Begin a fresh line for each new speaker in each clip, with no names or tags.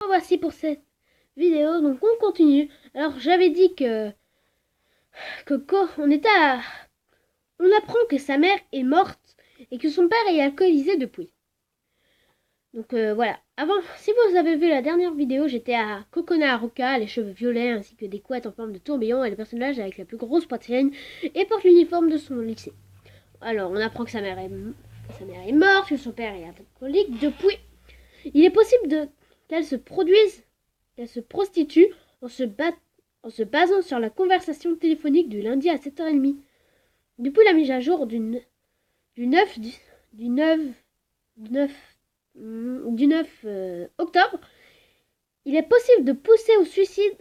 Voici pour cette vidéo, donc on continue. Alors j'avais dit que quand on apprend que sa mère est morte et que son père est alcoolisé depuis. Donc voilà. Avant, si vous avez vu la dernière vidéo, j'étais à Kokona Haruka, les cheveux violets ainsi que des couettes en forme de tourbillon et le personnage avec la plus grosse poitrine et porte l'uniforme de son lycée. Alors on apprend que sa mère est morte, que son père est alcoolique depuis. Il est possible qu'elle se prostitue en se basant sur la conversation téléphonique du lundi à 7h30. Depuis la mise à jour du 9 octobre, il est possible de pousser au suicide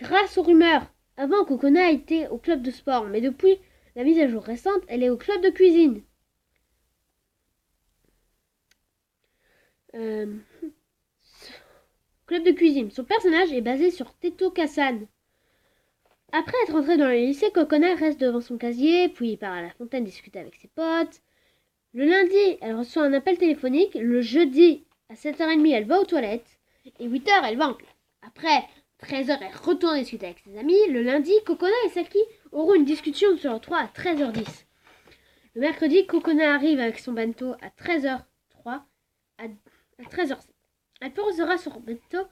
grâce aux rumeurs. Avant, Kokona était au club de sport, mais depuis la mise à jour récente, elle est au club de cuisine. Club de cuisine. Son personnage est basé sur Teto Kasan. Après être entrée dans le lycée, Kokona reste devant son casier, puis part à la fontaine discuter avec ses potes. Le lundi, elle reçoit un appel téléphonique. Le jeudi, à 7h30, elle va aux toilettes. Et 8h, elle va en classe. Après 13h, elle retourne discuter avec ses amis. Le lundi, Kokona et Saki auront une discussion sur le 3 à 13h10. Le mercredi, Kokona arrive avec son bento à 13h03 à 13h07. Elle posera son bento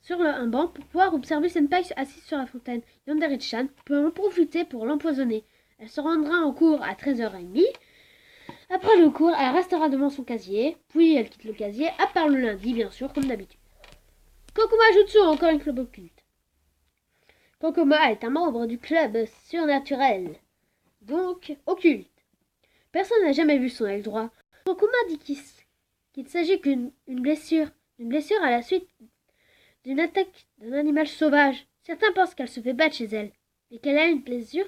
sur un banc pour pouvoir observer Senpai assise sur la fontaine. Yandere-chan peut en profiter pour l'empoisonner. Elle se rendra en cours à 13h30. Après le cours, elle restera devant son casier, puis elle quitte le casier, à part le lundi, bien sûr, comme d'habitude. Kokoma Jutsu, encore un club occulte. Kokoma est un membre du club surnaturel, donc occulte. Personne n'a jamais vu son œil droit. Kokoma dit qu'il s'agit d'une blessure à la suite d'une attaque d'un animal sauvage. Certains pensent qu'elle se fait battre chez elle, et qu'elle a une blessure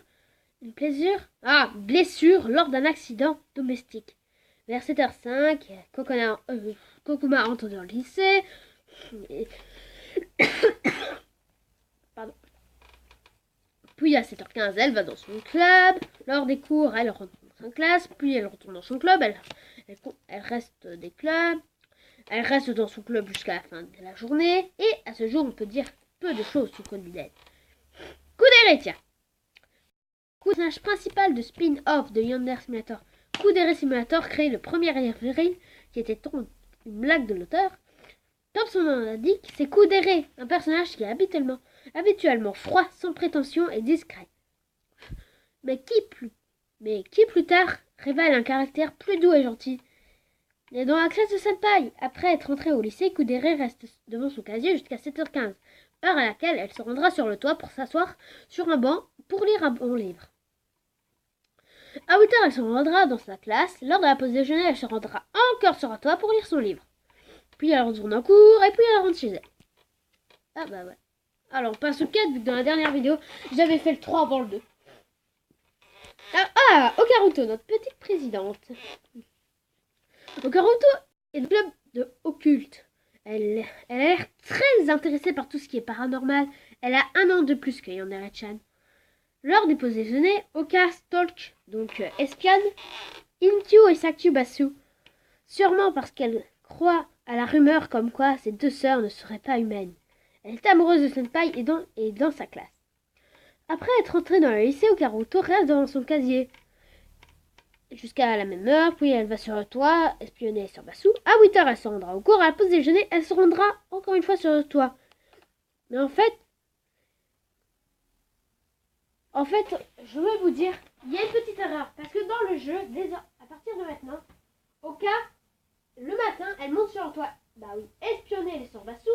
lors d'un accident domestique. Vers 7h05, Kokoma entre dans le lycée. Pardon. Puis à 7h15, elle va dans son club. Lors des cours, elle rentre dans sa classe. Puis elle retourne dans son club. Elle reste des clubs. Elle reste dans son club jusqu'à la fin de la journée. Et à ce jour, on peut dire peu de choses sur Code Kudere, tiens. Personnage principal de spin-off de Yandere Simulator. Kudere Simulator crée le premier avril qui était une blague de l'auteur. Comme son nom l'indique, c'est Kudere, un personnage qui est habituellement froid, sans prétention et discret. Mais qui plus tard révèle un caractère plus doux et gentil. Et dans la classe de Senpai, après être entrée au lycée, Kudere reste devant son casier jusqu'à 7h15, heure à laquelle elle se rendra sur le toit pour s'asseoir sur un banc pour lire un bon livre. À 8h, elle se rendra dans sa classe. Lors de la pause déjeuner, elle se rendra encore sur un toit pour lire son livre. Puis elle retourne en cours et puis elle rentre chez elle. Ah bah ouais. Alors on passe au 4 vu que dans la dernière vidéo, j'avais fait le 3 avant le 2. Okaruto, notre petite présidente. Okaruto est le club de occulte. Elle a l'air très intéressée par tout ce qui est paranormal. Elle a 1 an de plus que Yandere-chan. Lors des pauses déjeuner, Oka stalk, donc espionne, Inkyu et Sakubasu. Sûrement parce qu'elle croit à la rumeur comme quoi ces deux sœurs ne seraient pas humaines. Elle est amoureuse de Senpai et dans sa classe. Après être entrée dans le lycée, Okaruto reste devant son casier jusqu'à la même heure, puis elle va sur le toit espionner sur Basu. À 8h, elle se rendra au cours. À la pause déjeuner, elle se rendra encore une fois sur le toit. Mais en fait, je vais vous dire, il y a une petite erreur. Parce que dans le jeu, à partir de maintenant, Oka, le matin, elle monte sur le toit. Bah oui, espionner les sœurs Basu.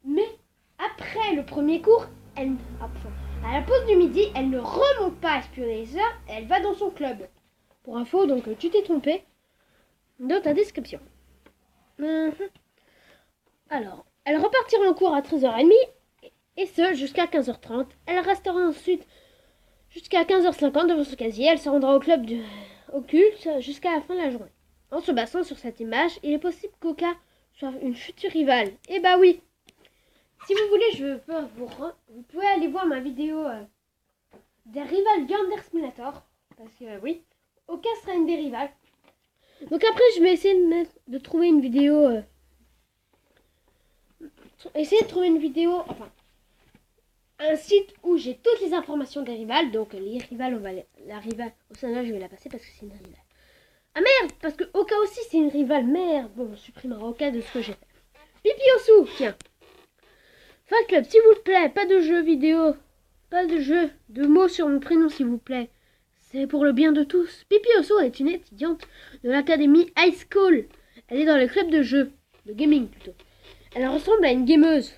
Mais après le premier cours, à la pause du midi, elle ne remonte pas à espionner les sœurs. Elle va dans son club. Pour info, donc tu t'es trompé dans ta description. Alors, elle repartira en cours à 13h30. Et ce, jusqu'à 15h30. Elle restera ensuite jusqu'à 15h50 devant son casier. Elle se rendra au club occulte jusqu'à la fin de la journée. En se basant sur cette image, il est possible qu'Oka soit une future rivale. Et bah oui. Si vous voulez, vous pouvez aller voir ma vidéo des rivales Yandere Simulator. Parce que oui, Oka sera une des rivales. Donc après, je vais essayer de trouver une vidéo essayer de trouver une vidéo, enfin, un site où j'ai toutes les informations des rivales. Donc les rivales, la rivale, au sein je vais la passer parce que c'est une rivale. Ah merde, parce que Oka aussi c'est une rivale. Merde, bon, on supprimera Oka de ce que j'ai fait. Pipi Osu, tiens. Fan Club, s'il vous plaît, pas de jeux vidéo. Pas de jeu de mots sur mon prénom, s'il vous plaît. C'est pour le bien de tous. Pipi Osu est une étudiante de l'académie High School. Elle est dans le club de jeux, de gaming plutôt. Elle ressemble à une gameuse.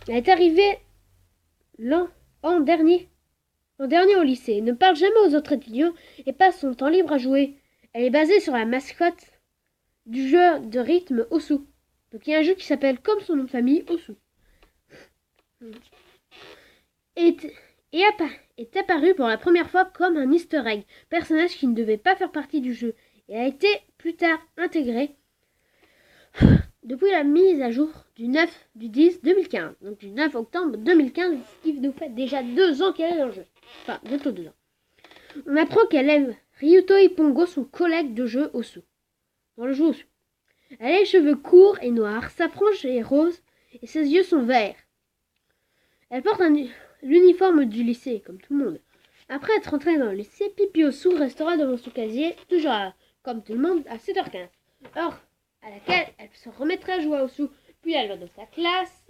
Elle est arrivée l'an dernier au lycée. Elle ne parle jamais aux autres étudiants et passe son temps libre à jouer. Elle est basée sur la mascotte du jeu de rythme Osu. Donc il y a un jeu qui s'appelle comme son nom de famille, Osu. Est apparu pour la première fois comme un easter egg, personnage qui ne devait pas faire partie du jeu, et a été plus tard intégré depuis la mise à jour du 9/10/2015, donc du 9 octobre 2015, ce qui nous fait déjà 2 ans qu'elle est dans le jeu. Enfin, bientôt 2 ans. On apprend qu'elle aime Ryuto Ippongo, son collègue de jeu Osu. Dans le jeu Osu. Elle a les cheveux courts et noirs, sa frange est rose, et ses yeux sont verts. Elle porte l'uniforme du lycée, comme tout le monde. Après être entrée dans le lycée, Pipi Osu restera devant son casier, toujours comme tout le monde, à 7h15. Heure à laquelle elle se remettra à jouer à Osu. Puis elle va dans sa classe.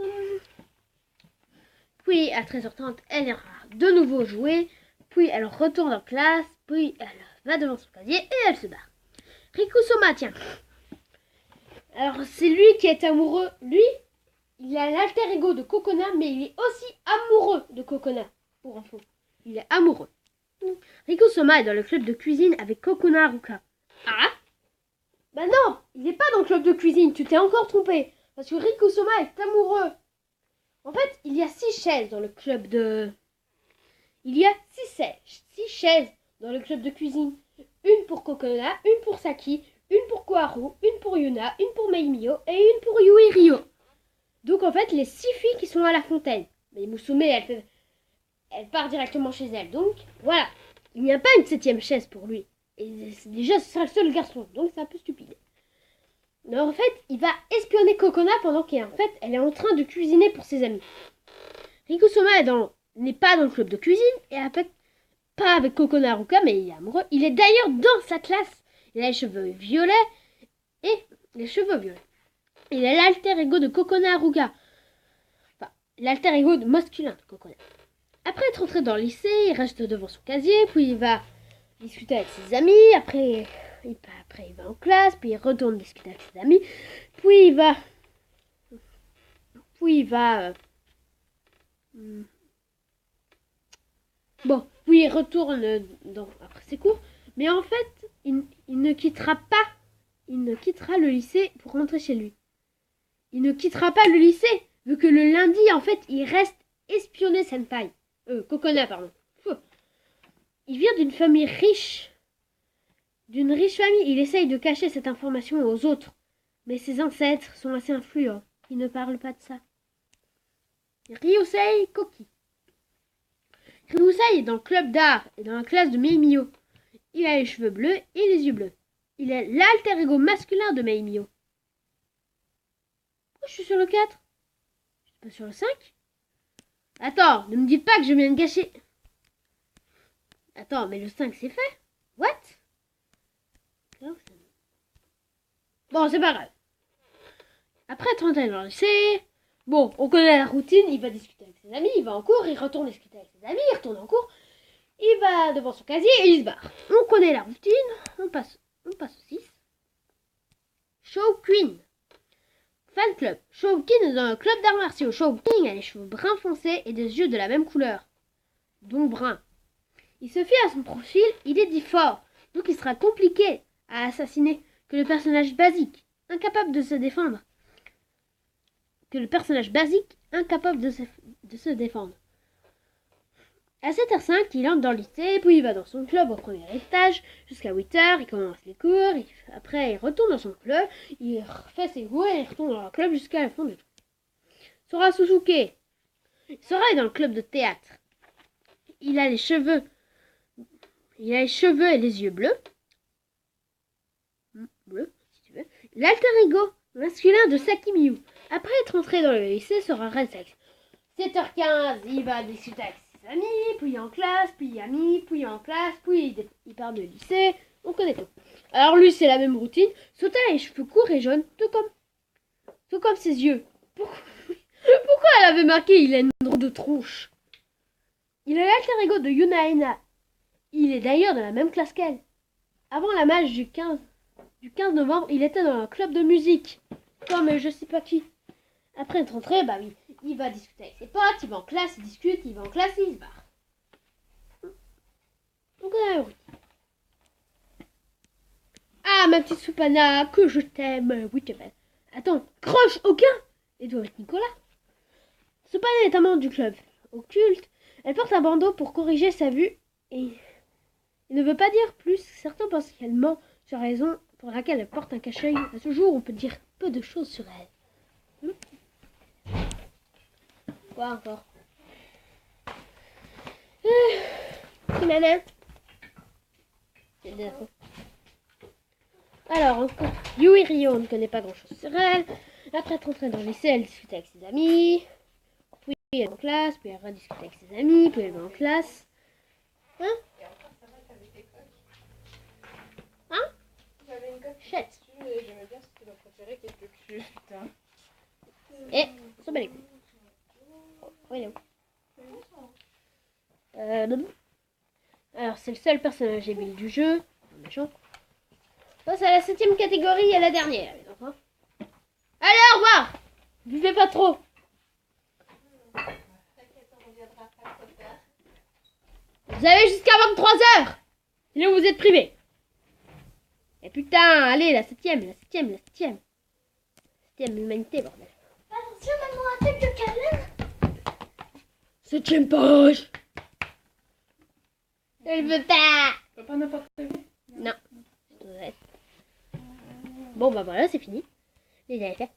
Puis à 13h30, elle ira de nouveau jouer. Puis elle retourne en classe. Puis elle va devant son casier et elle se barre. Rikusoma, tiens. Alors c'est lui qui est amoureux. Lui, il a l'alter ego de Kokona, mais il est aussi amoureux de Kokona. Pour info, il est amoureux. Rikusoma est dans le club de cuisine avec Kokona Haruka. Ah? Bah non, il n'est pas dans le club de cuisine, tu t'es encore trompé. Parce que Rikusoma est amoureux. En fait, il y a 6 chaises dans le club de... Il y a 6 chaises dans le club de cuisine. Une pour Kokona, une pour Saki, une pour Koharu, une pour Yuna, une pour Meimio et une pour Yui Ryo. Donc en fait, les 6 filles qui sont à la fontaine. Mais Musume, elle part directement chez elle. Donc voilà, il n'y a pas une 7e chaise pour lui. Et déjà, ce sera le seul garçon, donc c'est un peu stupide. Mais en fait, il va espionner Kokona pendant elle est en train de cuisiner pour ses amis. Rikusoma n'est pas dans le club de cuisine, et pas avec Kokona Haruka, mais il est amoureux. Il est d'ailleurs dans sa classe. Il a les cheveux violets. Il a l'alter ego de Kokona Haruka. Enfin, l'alter ego masculin de Kokona. Après être entré dans le lycée, il reste devant son casier, puis il va discuter avec ses amis, après il va en classe, puis il retourne discuter avec ses amis, puis il va puis il retourne après ses cours, mais en fait il ne quittera le lycée pour rentrer chez lui. Il ne quittera pas le lycée, vu que le lundi en fait il reste espionner Senpai. Kokona, pardon. Il vient d'une famille riche. D'une riche famille, il essaye de cacher cette information aux autres. Mais ses ancêtres sont assez influents. Ils ne parlent pas de ça. Ryusei Koki. Ryusei est dans le club d'art et dans la classe de Meimio. Il a les cheveux bleus et les yeux bleus. Il est l'alter ego masculin de Meimio. Pourquoi je suis sur le 4? Je suis pas sur le 5? Attends, ne me dites pas que je viens de gâcher. Attends, mais le 5 c'est fait? What? Bon, c'est pas grave. Après être entré dans le lycée, bon, on connaît la routine, il va discuter avec ses amis, il va en cours, il retourne discuter avec ses amis, il retourne en cours, il va devant son casier et il se barre. On connaît la routine, on passe au 6. Shoukin. Fan club. Shoukin est dans le club d'arts martiaux. Shoukin a les cheveux bruns foncés et des yeux de la même couleur, donc brun. Il se fie à son profil, il est dit fort, donc il sera compliqué à assassiner que le personnage basique, incapable de se défendre. De se défendre. À 7h05, il entre dans le lycée, puis il va dans son club au premier étage, jusqu'à 8h, il commence les cours, après il retourne dans son club, il refait ses cours et il retourne dans le club jusqu'à la fin du tout. Sora Suzuki. Sora est dans le club de théâtre. Il a les cheveux et les yeux bleus. Bleu, si tu veux. L'alter ego masculin de Saki Miyu. Après être entré dans le lycée, Sora reste avec 7h15, il va discuter avec ses amis, puis en classe, puis amis, puis en classe, puis il part du lycée, on connaît tout. Alors lui, c'est la même routine, Sota a les cheveux courts et jaunes, tout comme ses yeux. Pourquoi elle avait marqué il a une drôle de tronche? Il est l'alter ego de Yuna Aina. Il est d'ailleurs de la même classe qu'elle. Avant la match du 15 novembre, il était dans un club de musique, comme je sais pas qui. Après être rentré, bah oui, il va discuter avec ses potes, il va en classe, il discute, il va en classe et il se barre. Donc on a la routine. Ah, ma petite Soupana, que je t'aime. Oui, tu m'aimes. Attends, croche, aucun. Et toi avec Nicolas. Soupana est un membre du club occulte. Elle porte un bandeau pour corriger sa vue et il ne veut pas dire plus. Certains pensent qu'elle ment sur la raison pour laquelle elle porte un cache-œil. À ce jour, on peut dire peu de choses sur elle. Quoi encore? Maman. Alors, encore. Yui Ryo, on ne connaît pas grand-chose sur elle. Après être rentrée dans le lycée, elle discute avec ses amis. Puis elle va en classe, puis elle va discuter avec ses amis, puis elle va en classe. Hein? Hein?
J'avais une coque
Chette.
et j'aimais bien, c'était ma préférée qui était plus putain.
Et, s'en bat les couilles. Oui, non. Alors, c'est le seul personnage débile du jeu. Méchant. Passe à la 7ème catégorie et à la dernière, les enfants. Allez, au revoir! Buvez pas trop! Vous avez jusqu'à 23h! Sinon vous êtes privés. Et putain, allez, la 7ème. 7ème humanité, bordel.
Attention, maman, attaque le câble.
7ème page! Elle veut pas!
Papa n'a pas prévu.
Non. Bon, bah voilà, c'est fini. Les affaires.